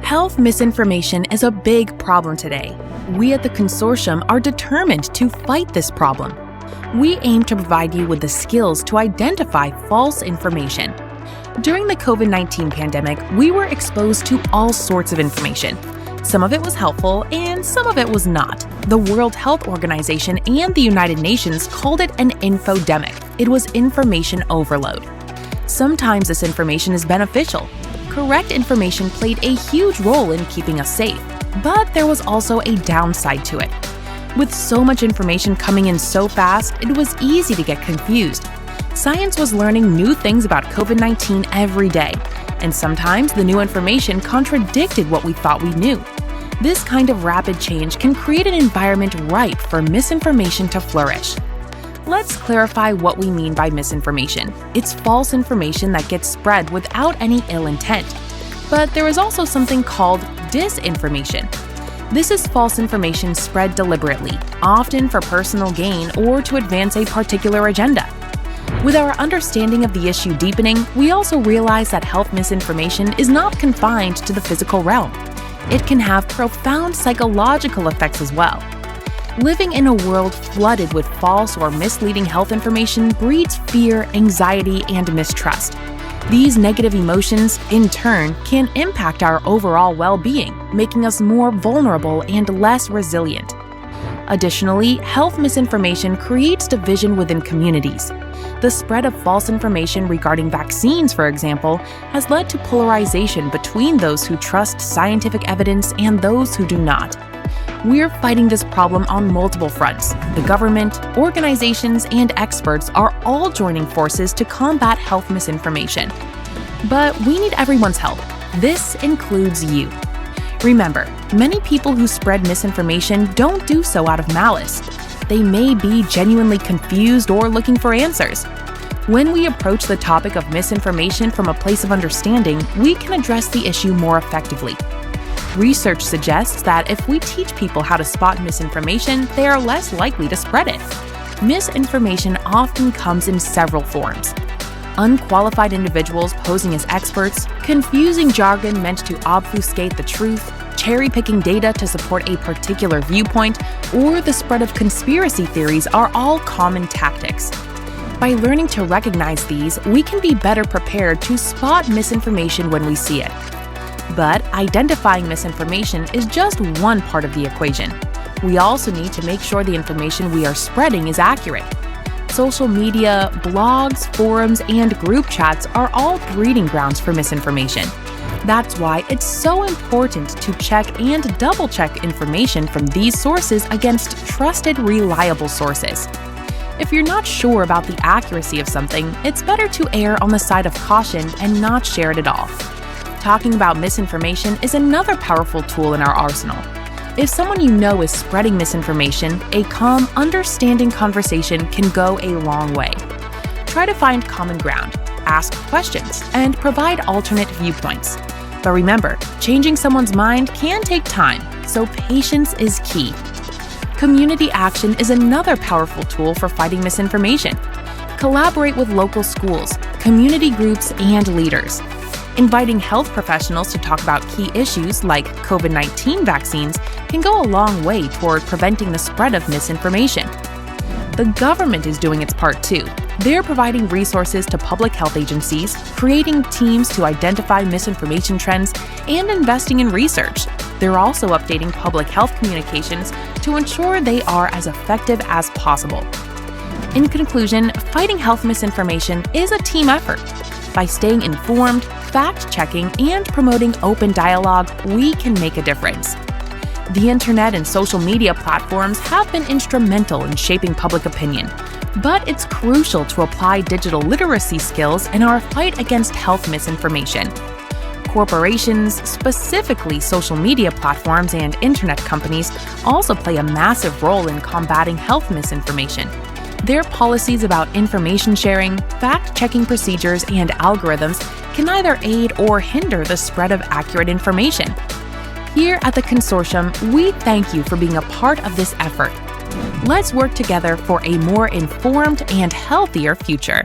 Health misinformation is a big problem today. We at the Consortium are determined to fight this problem. We aim to provide you with the skills to identify false information. During the COVID-19 pandemic, we were exposed to all sorts of information. Some of it was helpful and some of it was not. The World Health Organization and the United Nations called it an infodemic. It was information overload. Sometimes this information is beneficial. Correct information played a huge role in keeping us safe, but there was also a downside to it. With so much information coming in so fast, it was easy to get confused. Science was learning new things about COVID-19 every day, and sometimes the new information contradicted what we thought we knew. This kind of rapid change can create an environment ripe for misinformation to flourish. Let's clarify what we mean by misinformation. It's false information that gets spread without any ill intent. But there is also something called disinformation. This is false information spread deliberately, often for personal gain or to advance a particular agenda. With our understanding of the issue deepening, we also realize that health misinformation is not confined to the physical realm. It can have profound psychological effects as well. Living in a world flooded with false or misleading health information breeds fear, anxiety, and mistrust. These negative emotions, in turn, can impact our overall well-being, making us more vulnerable and less resilient. Additionally, health misinformation creates division within communities. The spread of false information regarding vaccines, for example, has led to polarization between those who trust scientific evidence and those who do not. We're fighting this problem on multiple fronts. The government, organizations, and experts are all joining forces to combat health misinformation. But we need everyone's help. This includes you. Remember, many people who spread misinformation don't do so out of malice. They may be genuinely confused or looking for answers. When we approach the topic of misinformation from a place of understanding, we can address the issue more effectively. Research suggests that if we teach people how to spot misinformation, they are less likely to spread it. Misinformation often comes in several forms. Unqualified individuals posing as experts, confusing jargon meant to obfuscate the truth, cherry-picking data to support a particular viewpoint, or the spread of conspiracy theories are all common tactics. By learning to recognize these, we can be better prepared to spot misinformation when we see it. But identifying misinformation is just one part of the equation. We also need to make sure the information we are spreading is accurate. Social media, blogs, forums, and group chats are all breeding grounds for misinformation. That's why it's so important to check and double-check information from these sources against trusted, reliable sources. If you're not sure about the accuracy of something, it's better to err on the side of caution and not share it at all. Talking about misinformation is another powerful tool in our arsenal. If someone you know is spreading misinformation, a calm, understanding conversation can go a long way. Try to find common ground, ask questions, and provide alternate viewpoints. But remember, changing someone's mind can take time, so patience is key. Community action is another powerful tool for fighting misinformation. Collaborate with local schools, community groups, and leaders. Inviting health professionals to talk about key issues like COVID-19 vaccines can go a long way toward preventing the spread of misinformation. The government is doing its part too. They're providing resources to public health agencies, creating teams to identify misinformation trends, and investing in research. They're also updating public health communications to ensure they are as effective as possible. In conclusion, fighting health misinformation is a team effort. By staying informed, fact-checking, and promoting open dialogue, we can make a difference. The internet and social media platforms have been instrumental in shaping public opinion, but it's crucial to apply digital literacy skills in our fight against health misinformation. Corporations, specifically social media platforms and internet companies, also play a massive role in combating health misinformation. Their policies about information sharing, fact-checking procedures, and algorithms can either aid or hinder the spread of accurate information. Here at the Consortium, we thank you for being a part of this effort. Let's work together for a more informed and healthier future.